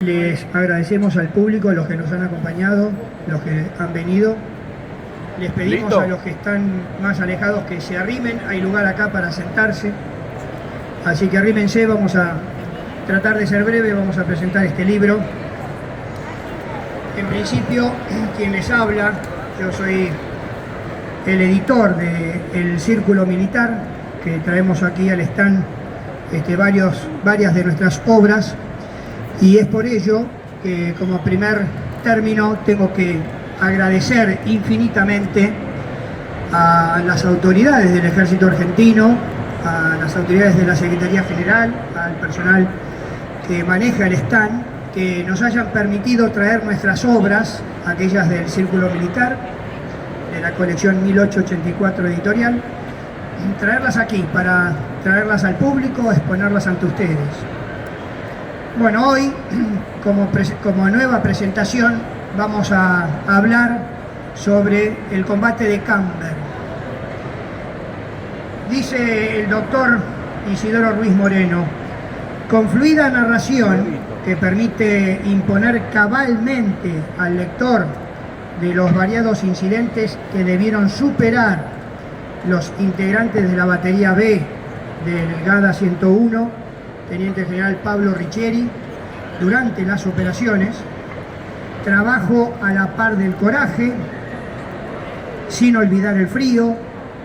Les agradecemos al público, a los que nos han acompañado, los que han venido. Les pedimos a los que están más alejados que se arrimen, hay lugar acá para sentarse. Así que arrímense, vamos a tratar de ser breve, vamos a presentar este libro. En principio, quien les habla, yo soy el editor del Círculo Militar, que traemos aquí al stand varias de nuestras obras. Y es por ello que como primer término tengo que agradecer infinitamente a las autoridades del Ejército Argentino, a las autoridades de la Secretaría General, al personal que maneja el stand, que nos hayan permitido traer nuestras obras, aquellas del Círculo Militar, de la colección 1884 editorial, y traerlas aquí para traerlas al público, exponerlas ante ustedes. Bueno, hoy, como nueva presentación, vamos a hablar sobre el combate de Camber. Dice el doctor Isidoro Ruiz Moreno: con fluida narración que permite imponer cabalmente al lector de los variados incidentes que debieron superar los integrantes de la batería B del GADA 101, Teniente General Pablo Riccieri, durante las operaciones, trabajo a la par del coraje, sin olvidar el frío,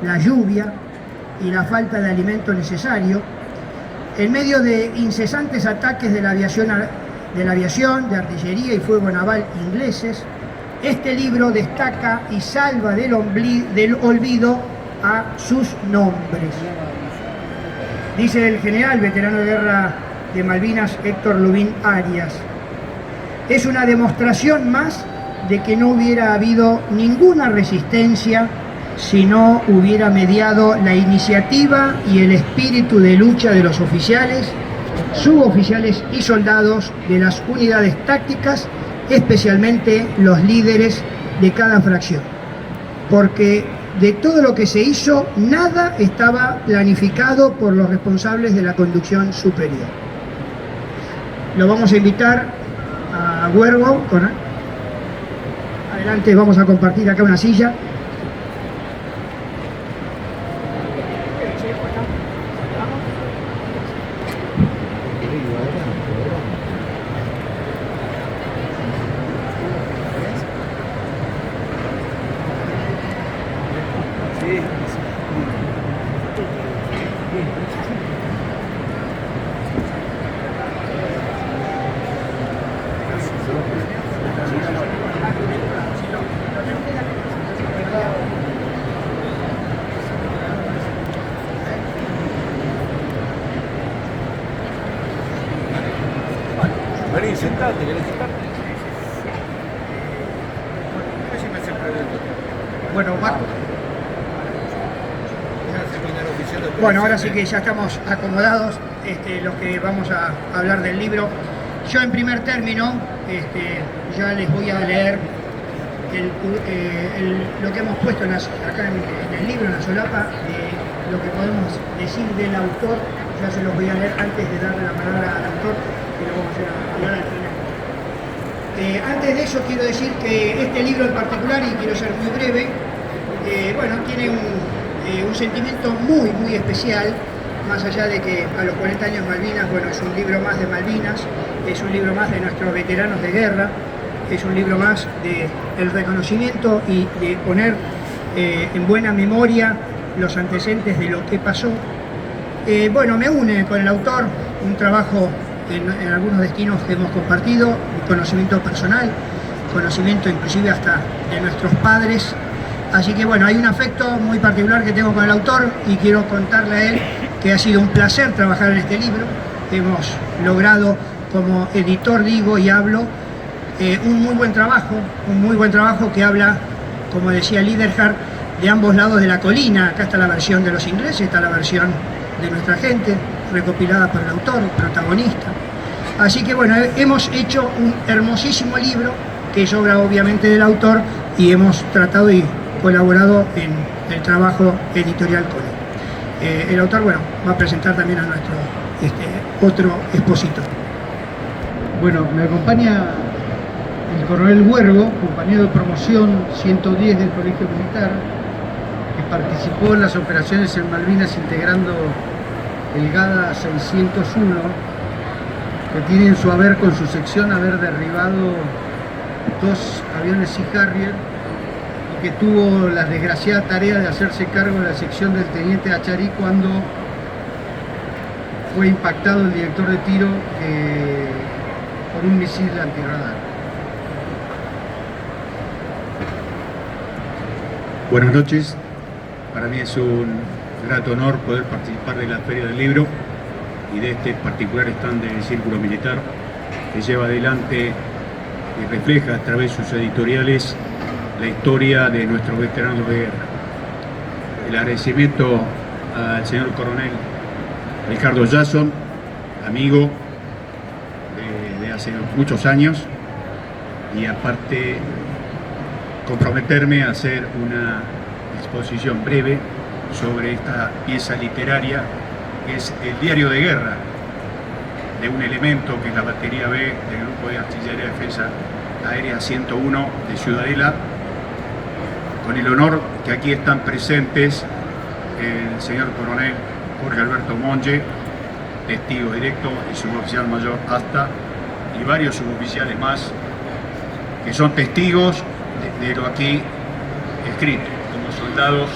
la lluvia y la falta de alimento necesario, en medio de incesantes ataques de la aviación, de artillería y fuego naval ingleses. Este libro destaca y salva del olvido a sus nombres. Dice el general veterano de guerra de Malvinas, Héctor Lubín Arias: es una demostración más de que no hubiera habido ninguna resistencia si no hubiera mediado la iniciativa y el espíritu de lucha de los oficiales, suboficiales y soldados de las unidades tácticas, especialmente los líderes de cada fracción. Porque de todo lo que se hizo, nada estaba planificado por los responsables de la conducción superior. Lo vamos a invitar a Huergo. Adelante, vamos a compartir acá una silla. Vení, sentate, ¿querés sentarte? Bueno, ahora sí que ya estamos acomodados, los que vamos a hablar del libro. Yo en primer término ya les voy a leer lo que hemos puesto acá en el libro, en la solapa, lo que podemos decir del autor. Ya se los voy a leer antes de darle la palabra al autor, que lo vamos a hablar al final. Antes de eso quiero decir que este libro en particular, y quiero ser muy breve, tiene un sentimiento muy, muy especial, más allá de que a los 40 años Malvinas, es un libro más de Malvinas, es un libro más de nuestros veteranos de guerra, es un libro más del reconocimiento y de poner en buena memoria los antecedentes de lo que pasó. Me une con el autor un trabajo en algunos destinos que hemos compartido, un conocimiento personal, conocimiento inclusive hasta de nuestros padres. Así que hay un afecto muy particular que tengo con el autor y quiero contarle a él que ha sido un placer trabajar en este libro. Hemos logrado, como editor digo y hablo, un muy buen trabajo que habla, como decía Liederhard, de ambos lados de la colina. Acá está la versión de los ingleses, está la versión de nuestra gente, recopilada por el autor, protagonista. Así que hemos hecho un hermosísimo libro que es obra obviamente del autor y hemos tratado y colaborado en el trabajo editorial con él. El autor va a presentar también a nuestro otro expositor. Bueno, me acompaña el coronel Huergo, compañero de promoción 110 del Colegio Militar, que participó en las operaciones en Malvinas integrando el GADA 601, que tiene en su haber con su sección haber derribado 2 aviones Sea Harrier, y que tuvo la desgraciada tarea de hacerse cargo de la sección del teniente Acharí cuando fue impactado el director de tiro por un misil antirradar. Buenas noches, para mí es un grato honor poder participar de la Feria del Libro y de este particular stand del Círculo Militar que lleva adelante y refleja a través de sus editoriales la historia de nuestros veteranos de guerra. El agradecimiento al señor coronel Ricardo Jason, amigo de hace muchos años, y aparte comprometerme a hacer una exposición breve sobre esta pieza literaria que es el diario de guerra de un elemento que es la batería B del Grupo de Artillería de Defensa Aérea 101 de Ciudadela, con el honor que aquí están presentes el señor coronel Jorge Alberto Monge, testigo directo, y suboficial mayor Asta, y varios suboficiales más que son testigos de lo aquí escrito, como soldados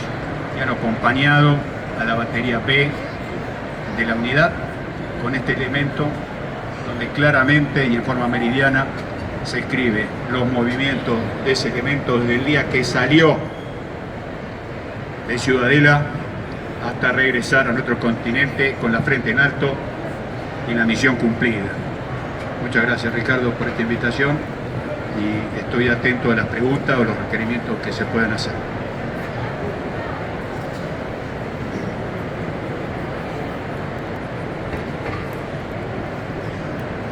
que han acompañado a la batería B de la unidad con este elemento donde claramente y en forma meridiana se escribe los movimientos de ese elemento desde el día que salió de Ciudadela hasta regresar a nuestro continente con la frente en alto y la misión cumplida. Muchas gracias, Ricardo, por esta invitación, y estoy atento a las preguntas o los requerimientos que se puedan hacer.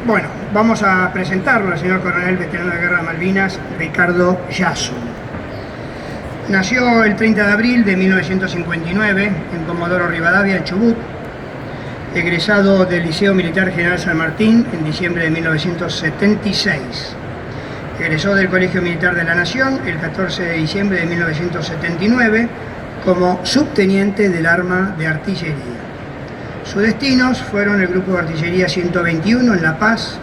Bueno, vamos a presentarlo al señor coronel veterano de Guerra de Malvinas, Ricardo Jason. Nació el 30 de abril de 1959 en Comodoro Rivadavia, en Chubut, egresado del Liceo Militar General San Martín en diciembre de 1976. Egresó del Colegio Militar de la Nación el 14 de diciembre de 1979 como subteniente del arma de artillería. Sus destinos fueron el Grupo de Artillería 121 en La Paz,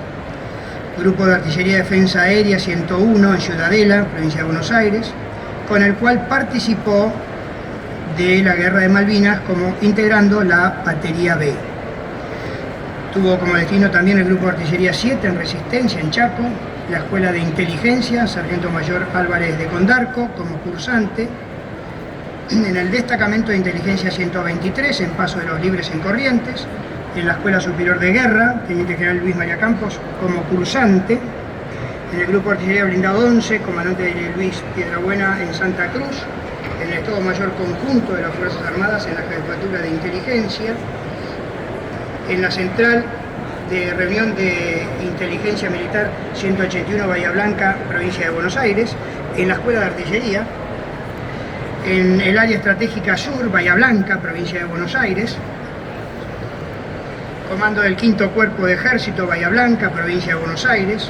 Grupo de Artillería de Defensa Aérea 101 en Ciudadela, provincia de Buenos Aires, con el cual participó de la Guerra de Malvinas como integrando la Batería B. Tuvo como destino también el Grupo de Artillería 7 en Resistencia, en Chaco, la Escuela de Inteligencia, Sargento Mayor Álvarez de Condarco, como cursante, en el Destacamento de Inteligencia 123, en Paso de los Libres en Corrientes, en la Escuela Superior de Guerra, Teniente General Luis María Campos, como cursante, en el Grupo de Artillería Blindado 11, comandante de Luis Piedrabuena en Santa Cruz, en el Estado Mayor Conjunto de las Fuerzas Armadas en la Jefatura de Inteligencia, en la Central de Reunión de Inteligencia Militar 181 Bahía Blanca, provincia de Buenos Aires, en la Escuela de Artillería, en el Área Estratégica Sur, Bahía Blanca, provincia de Buenos Aires, comando del 5º Cuerpo de Ejército, Bahía Blanca, provincia de Buenos Aires,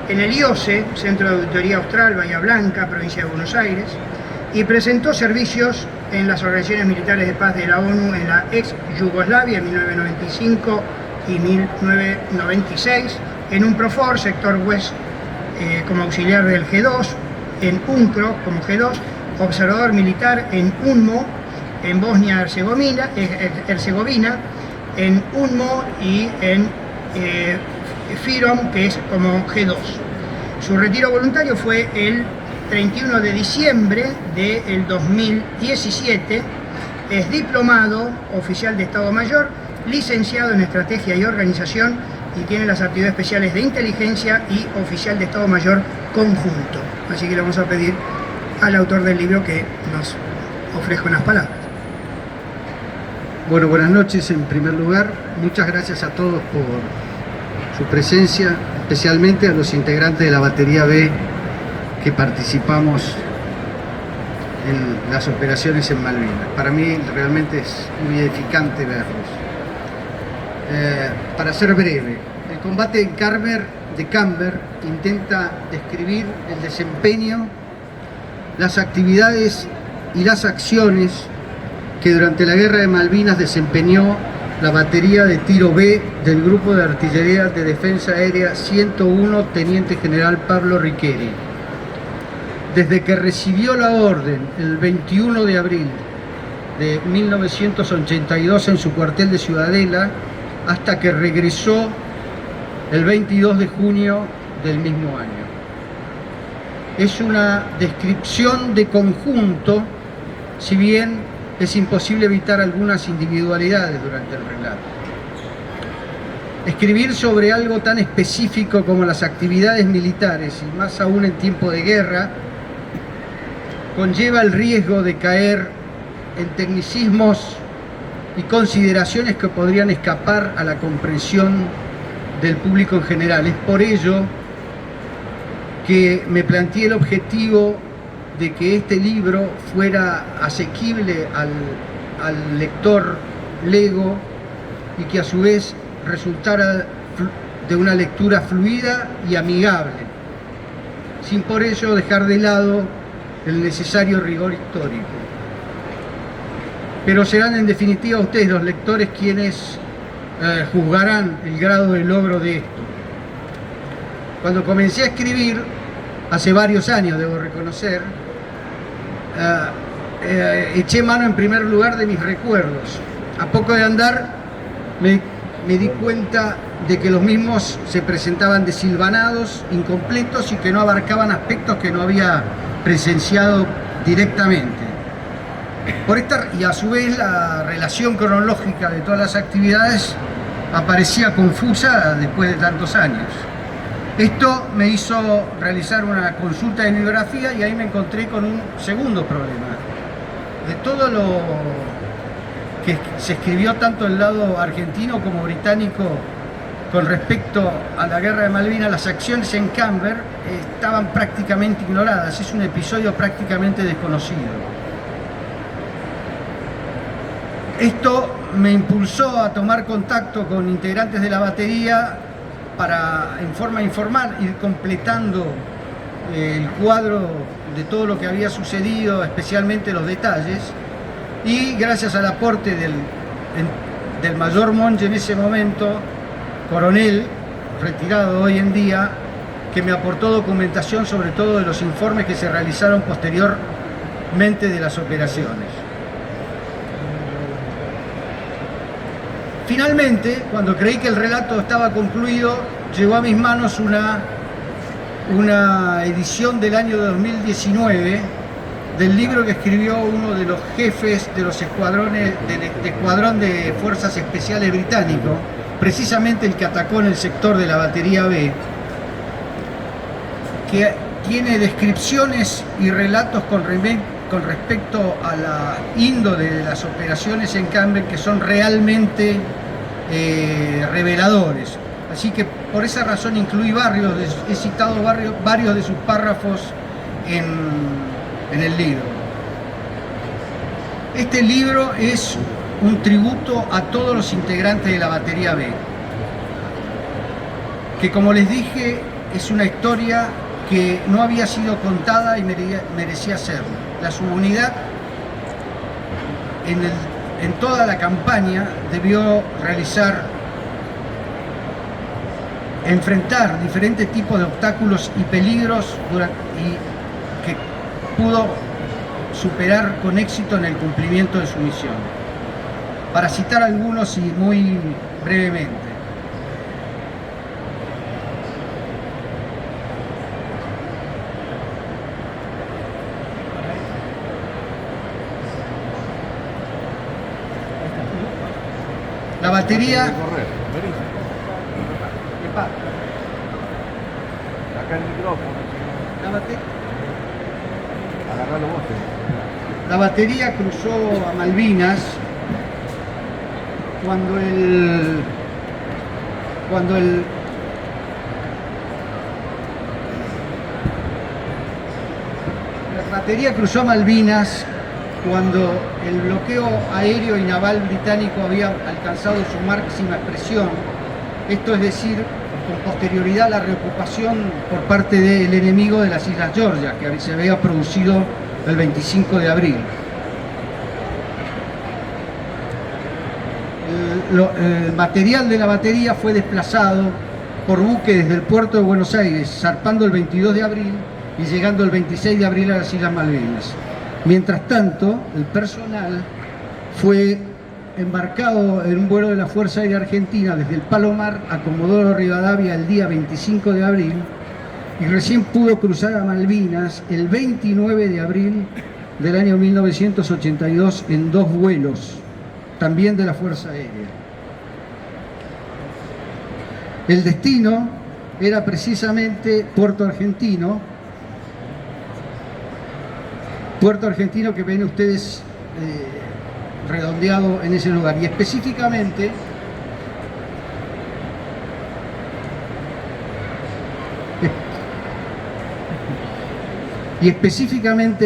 en el IOSE, Centro de Auditoría Austral, Bahía Blanca, provincia de Buenos Aires, y presentó servicios en las organizaciones militares de paz de la ONU en la ex Yugoslavia en 1995 y 1996, en UNPROFOR, sector West, como auxiliar del G2, en UNCRO como G2, observador militar en UNMO, en Bosnia-Herzegovina, en UNMO y en FIROM, que es como G2. Su retiro voluntario fue el 31 de diciembre del 2017, es diplomado, oficial de Estado Mayor, licenciado en Estrategia y Organización, y tiene las actividades especiales de inteligencia y oficial de Estado Mayor conjunto. Así que le vamos a pedir al autor del libro que nos ofrezca unas palabras. Bueno, buenas noches en primer lugar. Muchas gracias a todos por su presencia, especialmente a los integrantes de la Batería B que participamos en las operaciones en Malvinas. Para mí realmente es muy edificante verlos. Para ser breve, el combate en Carver de Camber intenta describir el desempeño, las actividades y las acciones que durante la Guerra de Malvinas desempeñó la batería de tiro B del Grupo de Artillería de Defensa Aérea 101 Teniente General Pablo Riqueri. Desde que recibió la orden el 21 de abril de 1982 en su cuartel de Ciudadela, hasta que regresó el 22 de junio del mismo año. Es una descripción de conjunto, si bien es imposible evitar algunas individualidades durante el relato. Escribir sobre algo tan específico como las actividades militares, y más aún en tiempo de guerra, conlleva el riesgo de caer en tecnicismos y consideraciones que podrían escapar a la comprensión del público en general. Es por ello que me planteé el objetivo de que este libro fuera asequible al lector lego y que a su vez resultara de una lectura fluida y amigable, sin por ello dejar de lado el necesario rigor histórico. Pero serán en definitiva ustedes los lectores quienes juzgarán el grado de logro de esto. Cuando comencé a escribir, hace varios años debo reconocer, eché mano en primer lugar de mis recuerdos. A poco de andar me di cuenta de que los mismos se presentaban desilvanados, incompletos y que no abarcaban aspectos que no había presenciado directamente. Y a su vez la relación cronológica de todas las actividades aparecía confusa después de tantos años. Esto me hizo realizar una consulta de bibliografía y ahí me encontré con un segundo problema. De todo lo que se escribió tanto del lado argentino como británico con respecto a la Guerra de Malvinas, las acciones en Camber estaban prácticamente ignoradas. Es un episodio prácticamente desconocido. Esto me impulsó a tomar contacto con integrantes de la batería para, en forma informal, ir completando el cuadro de todo lo que había sucedido, especialmente los detalles, y gracias al aporte del mayor Monge en ese momento, coronel, retirado hoy en día, que me aportó documentación sobre todo de los informes que se realizaron posteriormente de las operaciones. Finalmente, cuando creí que el relato estaba concluido, llegó a mis manos una edición del año 2019 del libro que escribió uno de los jefes de los escuadrones del escuadrón de Fuerzas Especiales británico, precisamente el que atacó en el sector de la batería B, que tiene descripciones y relatos con respecto a la índole de las operaciones en Camber que son realmente reveladores. Así que por esa razón incluí he citado varios de sus párrafos en el libro. Este libro es un tributo a todos los integrantes de la batería B, que como les dije es una historia que no había sido contada y merecía serlo. La subunidad en toda la campaña debió enfrentar diferentes tipos de obstáculos y peligros y que pudo superar con éxito en el cumplimiento de su misión. Para citar algunos y muy brevemente. La batería... Acá el micrófono. Agarralo vos. La batería cruzó a Malvinas cuando la batería cruzó a Malvinas cuando el bloqueo aéreo y naval británico había alcanzado su máxima expresión, esto es decir, con posterioridad a la reocupación por parte del enemigo de las Islas Georgia, que se había producido el 25 de abril. El material de la batería fue desplazado por buque desde el puerto de Buenos Aires, zarpando el 22 de abril y llegando el 26 de abril a las Islas Malvinas. Mientras tanto, el personal fue embarcado en un vuelo de la Fuerza Aérea Argentina desde el Palomar a Comodoro Rivadavia el día 25 de abril y recién pudo cruzar a Malvinas el 29 de abril del año 1982 en 2 vuelos, también de la Fuerza Aérea. El destino era precisamente Puerto Argentino que ven ustedes redondeado en ese lugar, y específicamente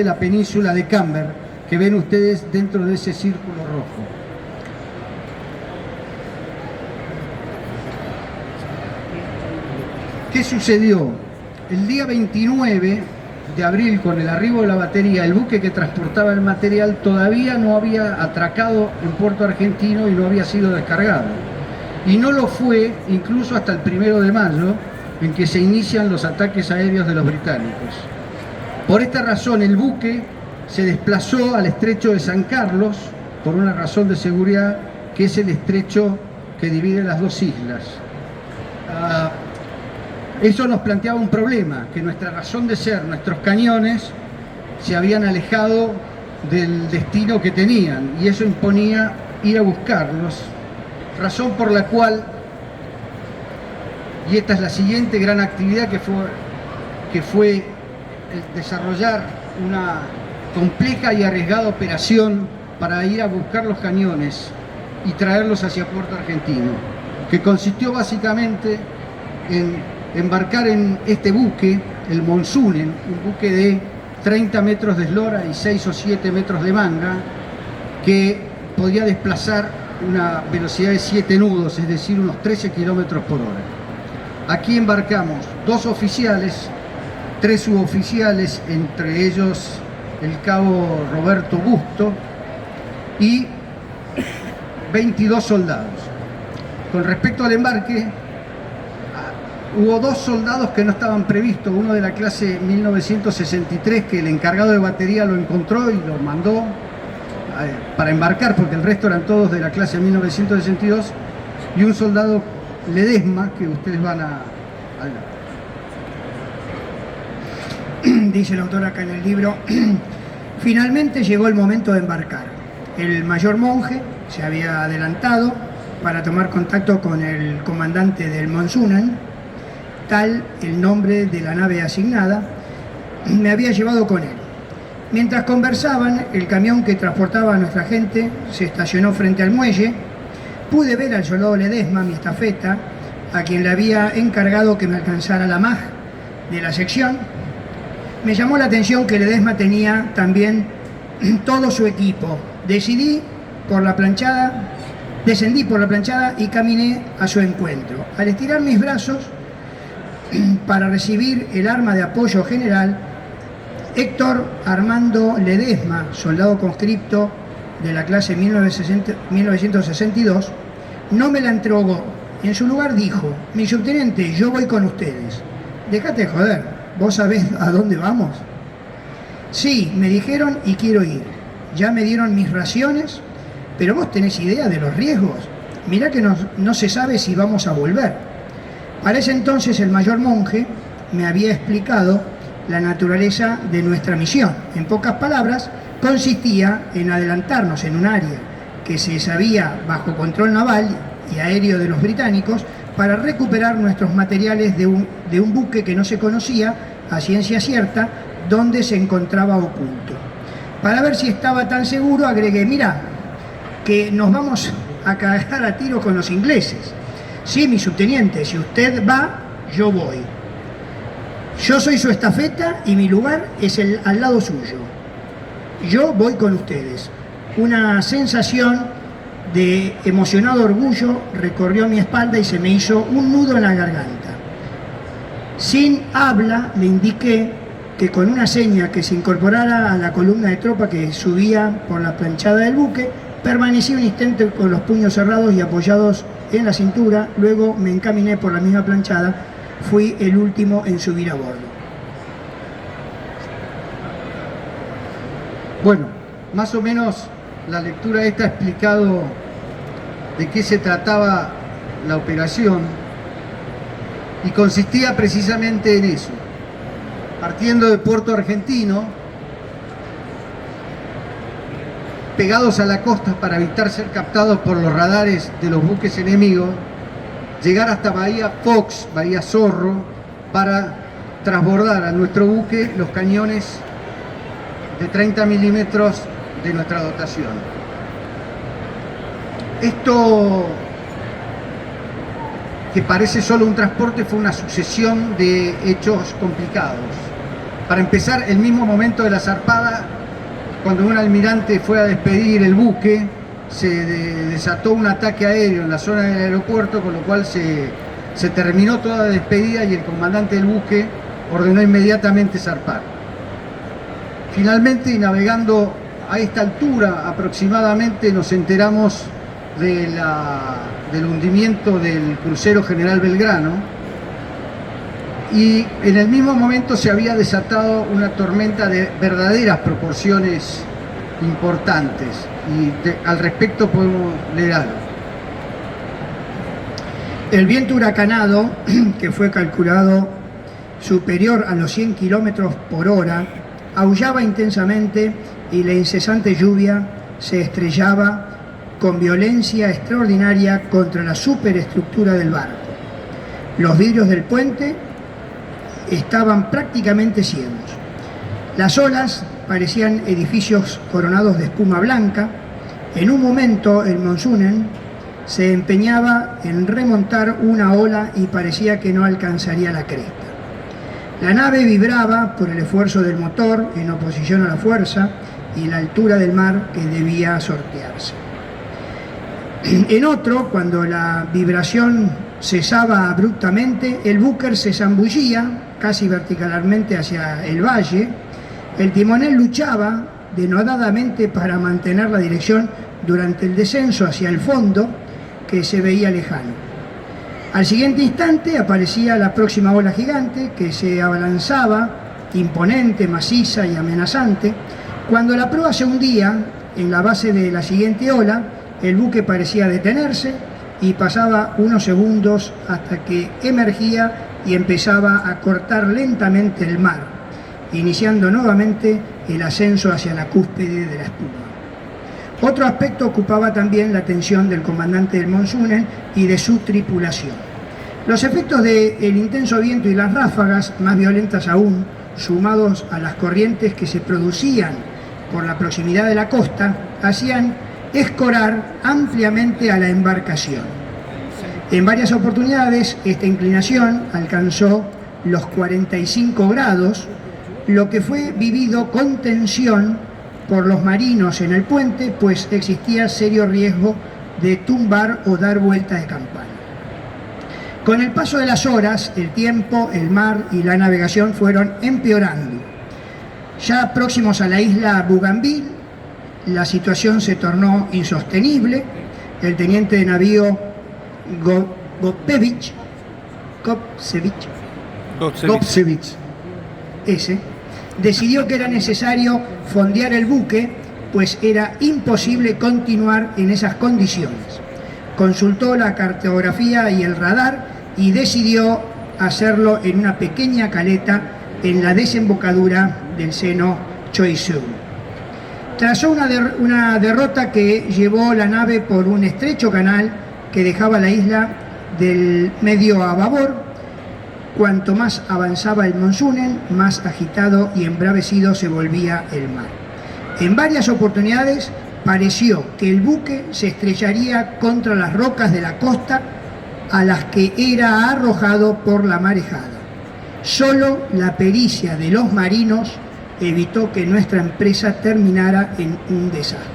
la península de Camber, que ven ustedes dentro de ese círculo rojo. ¿Qué sucedió? El día 29 de abril, con el arribo de la batería, el buque que transportaba el material todavía no había atracado en Puerto Argentino y no había sido descargado. Y no lo fue incluso hasta el 1 de mayo, en que se inician los ataques aéreos de los británicos. Por esta razón, el buque se desplazó al estrecho de San Carlos, por una razón de seguridad, que es el estrecho que divide las 2 islas. Eso nos planteaba un problema, que nuestra razón de ser, nuestros cañones, se habían alejado del destino que tenían, y eso imponía ir a buscarlos, razón por la cual, y esta es la siguiente gran actividad que fue desarrollar una compleja y arriesgada operación para ir a buscar los cañones y traerlos hacia Puerto Argentino, que consistió básicamente en embarcar en este buque, el Monsunen, un buque de 30 metros de eslora y 6 o 7 metros de manga, que podía desplazar una velocidad de 7 nudos, es decir, unos 13 kilómetros por hora. Aquí embarcamos 2 oficiales, 3 suboficiales, entre ellos el cabo Roberto Busto, y 22 soldados. Con respecto al embarque, hubo 2 soldados que no estaban previstos, uno de la clase 1963, que el encargado de batería lo encontró y lo mandó para embarcar, porque el resto eran todos de la clase 1962, y un soldado Ledesma, que ustedes van a dice el autor acá en el libro. Finalmente llegó el momento de embarcar. El mayor Monge se había adelantado para tomar contacto con el comandante del Monsunen, tal el nombre de la nave asignada, me había llevado con él. Mientras conversaban, el camión que transportaba a nuestra gente se estacionó frente al muelle. Pude ver al soldado Ledesma, mi estafeta, a quien le había encargado que me alcanzara la MAG de la sección. Me llamó la atención que Ledesma tenía también todo su equipo. Descendí por la planchada y caminé a su encuentro. Al estirar mis brazos para recibir el arma de apoyo general, Héctor Armando Ledesma, soldado conscripto de la clase 1962, no me la entregó. En su lugar dijo: mi subteniente, yo voy con ustedes. Déjate de joder, ¿vos sabés a dónde vamos? Sí, me dijeron y quiero ir. Ya me dieron mis raciones, pero vos tenés idea de los riesgos. Mirá que no se sabe si vamos a volver. Para ese entonces el mayor Monge me había explicado la naturaleza de nuestra misión. En pocas palabras, consistía en adelantarnos en un área que se sabía bajo control naval y aéreo de los británicos para recuperar nuestros materiales de un buque que no se conocía a ciencia cierta dónde se encontraba oculto. Para ver si estaba tan seguro, agregué: mira, que nos vamos a cagar a tiro con los ingleses. Sí, mi subteniente, si usted va, yo voy. Yo soy su estafeta y mi lugar es al lado suyo. Yo voy con ustedes. Una sensación de emocionado orgullo recorrió mi espalda y se me hizo un nudo en la garganta. Sin habla le indiqué que con una seña que se incorporara a la columna de tropa que subía por la planchada del buque, permanecí un instante con los puños cerrados y apoyados en la cintura, luego me encaminé por la misma planchada, fui el último en subir a bordo. Bueno, más o menos la lectura esta ha explicado de qué se trataba la operación y consistía precisamente en eso. Partiendo de Puerto Argentino, pegados a la costa para evitar ser captados por los radares de los buques enemigos, llegar hasta Bahía Fox, Bahía Zorro, para transbordar a nuestro buque los cañones de 30 milímetros de nuestra dotación. Esto, que parece solo un transporte, fue una sucesión de hechos complicados. Para empezar, el mismo momento de la zarpada, cuando un almirante fue a despedir el buque, se desató un ataque aéreo en la zona del aeropuerto, con lo cual se terminó toda la despedida y el comandante del buque ordenó inmediatamente zarpar. Finalmente, y navegando a esta altura aproximadamente, nos enteramos del hundimiento del crucero General Belgrano, y en el mismo momento se había desatado una tormenta de verdaderas proporciones importantes, y al respecto podemos leer algo. El viento huracanado, que fue calculado superior a los 100 kilómetros por hora, aullaba intensamente y la incesante lluvia se estrellaba con violencia extraordinaria contra la superestructura del barco. Los vidrios del puente estaban prácticamente ciegos. Las olas parecían edificios coronados de espuma blanca. En un momento el Monsunen se empeñaba en remontar una ola y parecía que no alcanzaría la cresta. La nave vibraba por el esfuerzo del motor en oposición a la fuerza y la altura del mar que debía sortearse. En otro, cuando la vibración cesaba abruptamente, el buque se zambullía casi verticalmente hacia el valle. El timonel luchaba denodadamente para mantener la dirección durante el descenso hacia el fondo, que se veía lejano. Al siguiente instante aparecía la próxima ola gigante que se abalanzaba, imponente, maciza y amenazante. Cuando la proa se hundía en la base de la siguiente ola, el buque parecía detenerse y pasaba unos segundos hasta que emergía y empezaba a cortar lentamente el mar, iniciando nuevamente el ascenso hacia la cúspide de la espuma. Otro aspecto ocupaba también la atención del comandante del Monsunen y de su tripulación. Los efectos del intenso viento y las ráfagas, más violentas aún, sumados a las corrientes que se producían por la proximidad de la costa, hacían escorar ampliamente a la embarcación. En varias oportunidades esta inclinación alcanzó los 45 grados, lo que fue vivido con tensión por los marinos en el puente, pues existía serio riesgo de tumbar o dar vuelta de campana. Con el paso de las horas, el tiempo, el mar y la navegación fueron empeorando. Ya próximos a la isla Bougainville, la situación se tornó insostenible. El teniente de navío Gopsevich decidió que era necesario fondear el buque, pues era imposible continuar en esas condiciones. Consultó la cartografía y el radar y decidió hacerlo en una pequeña caleta en la desembocadura del seno Choiseul. Trazó una derrota que llevó la nave por un estrecho canal que dejaba la isla del medio a babor. Cuanto más avanzaba el Monsunen, más agitado y embravecido se volvía el mar. En varias oportunidades pareció que el buque se estrellaría contra las rocas de la costa a las que era arrojado por la marejada. Solo la pericia de los marinos evitó que nuestra empresa terminara en un desastre.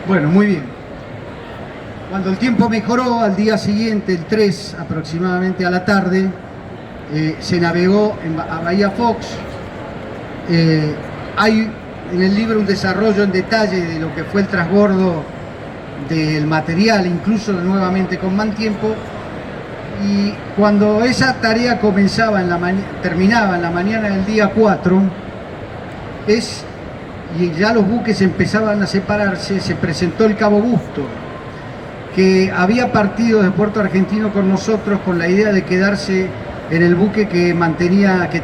Bueno, muy bien. Cuando el tiempo mejoró, al día siguiente, el 3 aproximadamente a la tarde, se navegó a Bahía Fox. Hay en el libro un desarrollo en detalle de lo que fue el transbordo del material, incluso nuevamente con mal tiempo. Y cuando esa tarea terminaba en la mañana del día 4, y ya los buques empezaban a separarse, se presentó el Cabo Busto, que había partido de Puerto Argentino con nosotros con la idea de quedarse en el buque que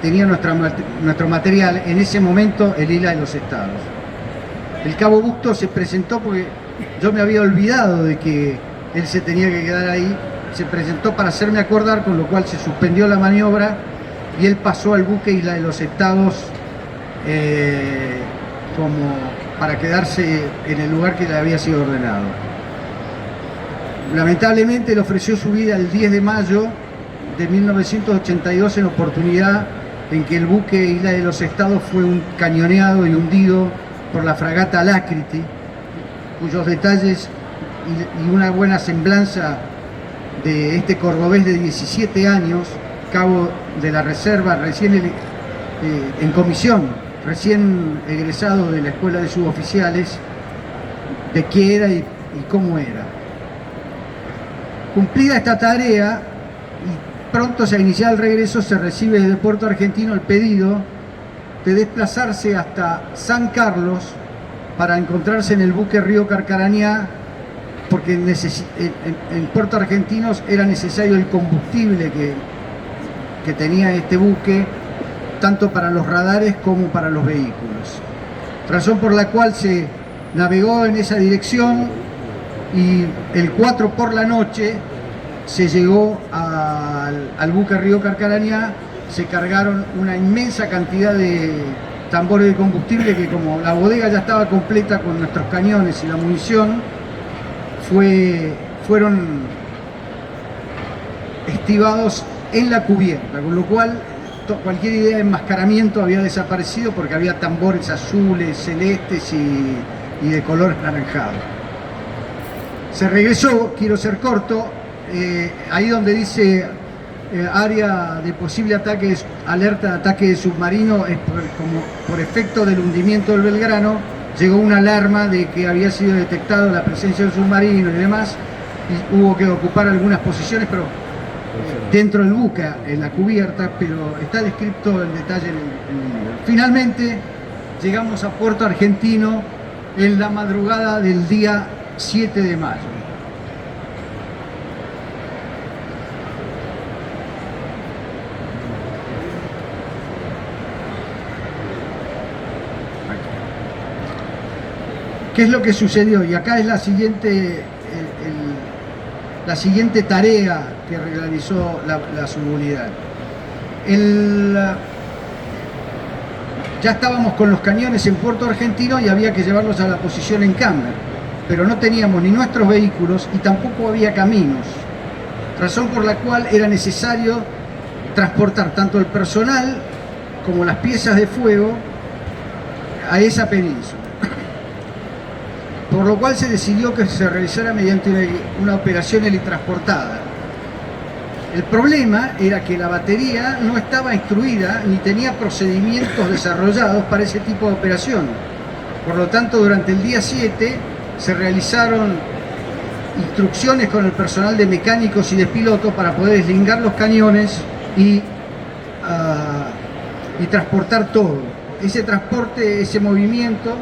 tenía nuestro material, en ese momento el Isla de los Estados. El Cabo Busto se presentó porque yo me había olvidado de que él se tenía que quedar ahí. Se presentó para hacerme acordar, con lo cual se suspendió la maniobra y él pasó al buque Isla de los Estados como para quedarse en el lugar que le había sido ordenado. Lamentablemente le ofreció su vida el 10 de mayo de 1982 en oportunidad en que el buque Isla de los Estados fue cañoneado y hundido por la fragata Alacrity, cuyos detalles y una buena semblanza de este cordobés de 17 años, cabo de la reserva, recién en comisión, recién egresado de la escuela de suboficiales, de qué era y cómo era. Cumplida esta tarea y pronto a iniciar el regreso, se recibe desde Puerto Argentino el pedido de desplazarse hasta San Carlos para encontrarse en el buque Río Carcarañá, porque en Puerto Argentino era necesario el combustible que tenía este buque, tanto para los radares como para los vehículos. Razón por la cual se navegó en esa dirección y el 4 por la noche se llegó al buque Río Carcarañá. Se cargaron una inmensa cantidad de tambores de combustible que, como la bodega ya estaba completa con nuestros cañones y la munición, fueron estivados en la cubierta, con lo cual cualquier idea de enmascaramiento había desaparecido porque había tambores azules, celestes y de color anaranjado. Se regresó, quiero ser corto, ahí donde dice área de posible ataque, alerta de ataque de submarino, como por efecto del hundimiento del Belgrano, llegó una alarma de que había sido detectado la presencia del submarino y demás, y hubo que ocupar algunas posiciones, pero dentro del buque, en la cubierta, pero está descrito en detalle en el libro. Finalmente llegamos a Puerto Argentino en la madrugada del día 7 de mayo. ¿Qué es lo que sucedió? Y acá es la siguiente tarea que realizó la subunidad. Ya estábamos con los cañones en Puerto Argentino y había que llevarlos a la posición en Camber, pero no teníamos ni nuestros vehículos y tampoco había caminos, razón por la cual era necesario transportar tanto el personal como las piezas de fuego a esa península. Por lo cual se decidió que se realizara mediante una operación helitransportada. El problema era que la batería no estaba instruida ni tenía procedimientos desarrollados para ese tipo de operación. Por lo tanto, durante el día 7 se realizaron instrucciones con el personal de mecánicos y de pilotos para poder deslingar los cañones y transportar todo. Ese transporte, ese movimiento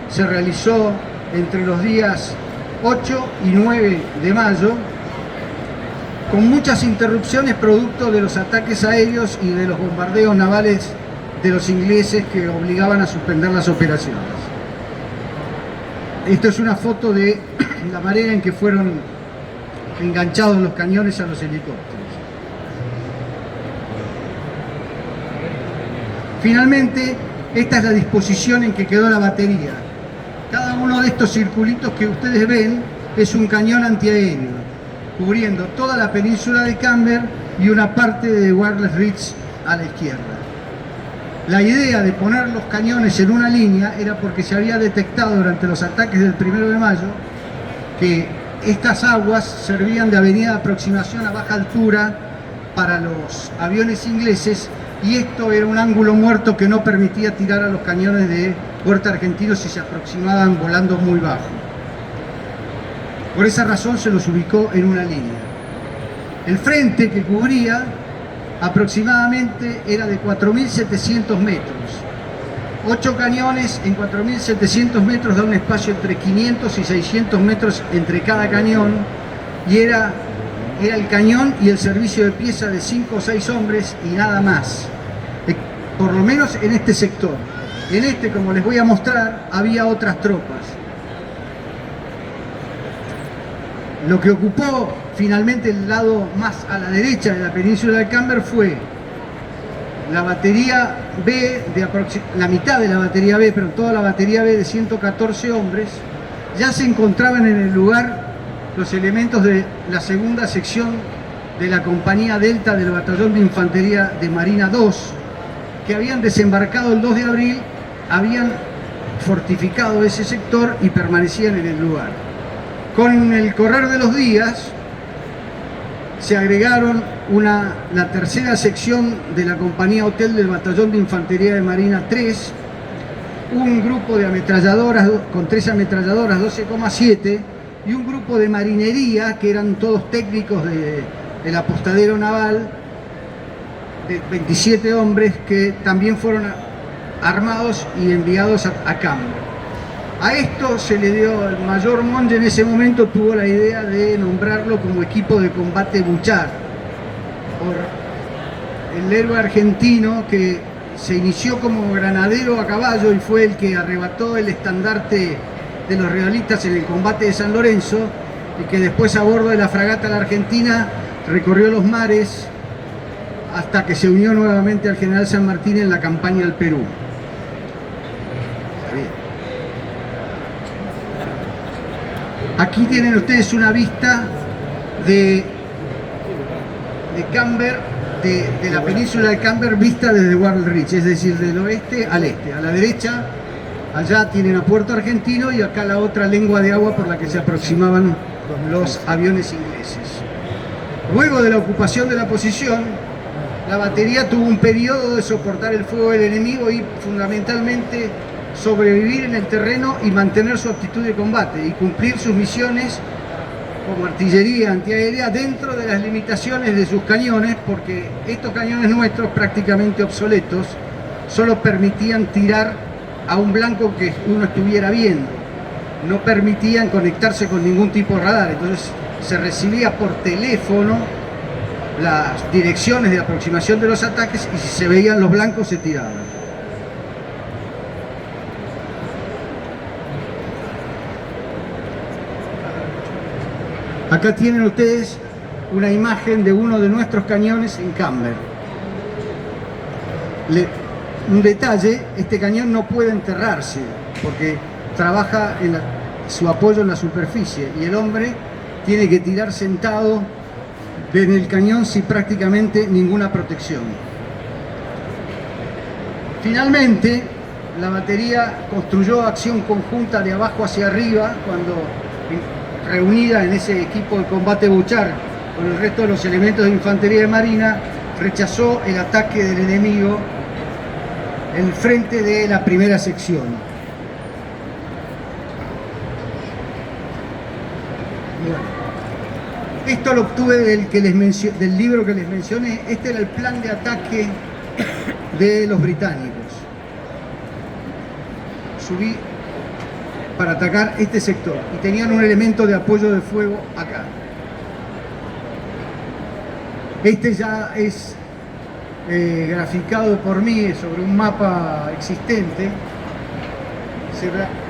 se realizó entre los días 8 y 9 de mayo, con muchas interrupciones producto de los ataques aéreos y de los bombardeos navales de los ingleses que obligaban a suspender las operaciones. Esto es una foto de la manera en que fueron enganchados los cañones a los helicópteros. Finalmente, esta es la disposición en que quedó la batería. Cada uno de estos circulitos que ustedes ven es un cañón antiaéreo, cubriendo toda la península de Camber y una parte de Wireless Ridge a la izquierda. La idea de poner los cañones en una línea era porque se había detectado durante los ataques del 1 de mayo que estas aguas servían de avenida de aproximación a baja altura para los aviones ingleses, y esto era un ángulo muerto que no permitía tirar a los cañones de Huerta Argentino si se aproximaban volando muy bajo. Por esa razón se los ubicó en una línea. El frente que cubría aproximadamente era de 4.700 metros. 8 cañones en 4.700 metros da un espacio entre 500 y 600 metros entre cada cañón, y era el cañón y el servicio de pieza de 5 o 6 hombres y nada más, por lo menos en este sector. En este, como les voy a mostrar, había otras tropas. Lo que ocupó finalmente el lado más a la derecha de la península del Camber fue la batería B, la mitad de la batería B, pero toda la batería B de 114 hombres. Ya se encontraban en el lugar los elementos de la segunda sección de la compañía Delta del Batallón de Infantería de Marina 2, que habían desembarcado el 2 de abril, habían fortificado ese sector y permanecían en el lugar. Con el correr de los días se agregaron la tercera sección de la compañía Hotel del Batallón de Infantería de Marina 3, un grupo de ametralladoras con 3 ametralladoras 12,7 y un grupo de marinería que eran todos técnicos del apostadero naval de 27 hombres que también fueron armados y enviados a campo. A esto se le dio, el mayor Monge en ese momento tuvo la idea de nombrarlo como equipo de combate Buchar, por el héroe argentino que se inició como granadero a caballo y fue el que arrebató el estandarte de los realistas en el combate de San Lorenzo, y que después a bordo de la fragata La Argentina recorrió los mares hasta que se unió nuevamente al general San Martín en la campaña del Perú. Aquí tienen ustedes una vista de Camber, de la península de Camber vista desde Whorley Ridge, es decir, del oeste al este. A la derecha, allá tienen a Puerto Argentino, y acá la otra lengua de agua por la que se aproximaban los aviones ingleses. Luego de la ocupación de la posición, la batería tuvo un periodo de soportar el fuego del enemigo y fundamentalmente sobrevivir en el terreno y mantener su actitud de combate y cumplir sus misiones como artillería antiaérea dentro de las limitaciones de sus cañones, porque estos cañones nuestros, prácticamente obsoletos, solo permitían tirar a un blanco que uno estuviera viendo, no permitían conectarse con ningún tipo de radar. Entonces se recibía por teléfono las direcciones de aproximación de los ataques, y si se veían los blancos se tiraban. Acá tienen ustedes una imagen de uno de nuestros cañones en Camber. Un detalle, este cañón no puede enterrarse porque trabaja en su apoyo en la superficie, y el hombre tiene que tirar sentado en el cañón sin prácticamente ninguna protección. Finalmente, la batería construyó acción conjunta de abajo hacia arriba cuando, reunida en ese equipo de combate Buchar con el resto de los elementos de infantería de marina, rechazó el ataque del enemigo en frente de la primera sección. Bueno, esto lo obtuve del libro que les mencioné. Este era el plan de ataque de los británicos. Subí para atacar este sector y tenían un elemento de apoyo de fuego acá. Este ya es graficado por mí sobre un mapa existente.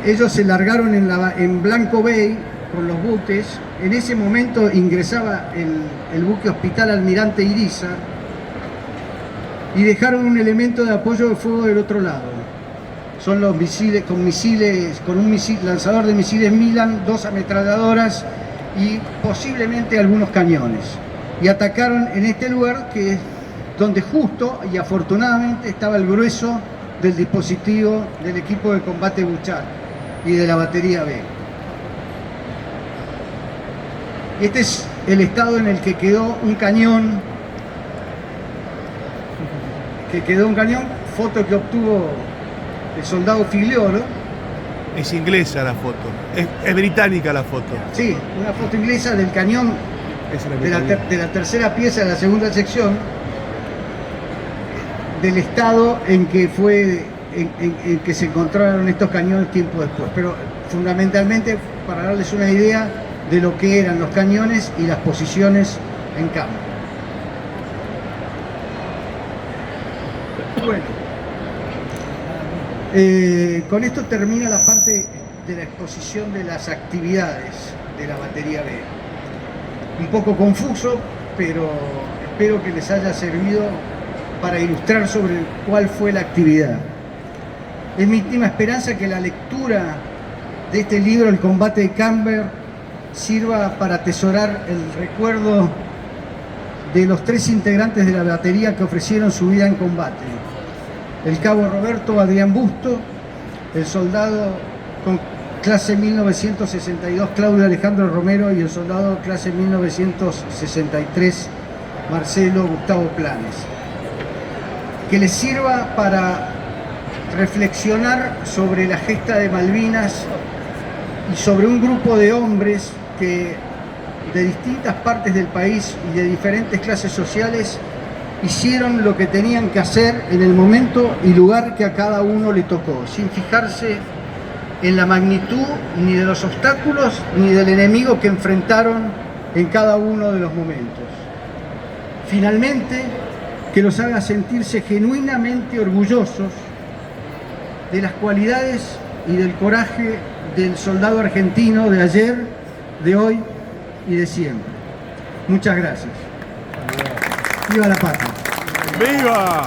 Ellos se largaron en Blanco Bay con los buques. En ese momento ingresaba el buque Hospital Almirante Iriza y dejaron un elemento de apoyo de fuego del otro lado. Son los misiles, con un lanzador de misiles Milan, 2 ametralladoras y posiblemente algunos cañones. Y atacaron en este lugar, que es donde justo y afortunadamente estaba el grueso del dispositivo del equipo de combate Buchar y de la batería B. Este es el estado en el que quedó un cañón. Foto que obtuvo el soldado Figliolo. Es inglesa la foto, es británica la foto. Sí, una foto inglesa del cañón Es una de la tercera pieza de la segunda sección, del estado en que en que se encontraron estos cañones tiempo después. Pero fundamentalmente para darles una idea de lo que eran los cañones y las posiciones en campo. Bueno, con esto termina la parte de la exposición de las actividades de la batería B. Un poco confuso, pero espero que les haya servido para ilustrar sobre cuál fue la actividad. Es mi íntima esperanza que la lectura de este libro, El combate de Camber, sirva para atesorar el recuerdo de los 3 integrantes de la batería que ofrecieron su vida en combate: el cabo Roberto Adrián Busto, el soldado con clase 1962 Claudio Alejandro Romero y el soldado clase 1963 Marcelo Gustavo Planes. Que les sirva para reflexionar sobre la gesta de Malvinas y sobre un grupo de hombres que de distintas partes del país y de diferentes clases sociales hicieron lo que tenían que hacer en el momento y lugar que a cada uno le tocó, sin fijarse en la magnitud ni de los obstáculos ni del enemigo que enfrentaron en cada uno de los momentos. Finalmente, que los haga sentirse genuinamente orgullosos de las cualidades y del coraje del soldado argentino de ayer, de hoy y de siempre. Muchas gracias. ¡Viva la patria! ¡Viva!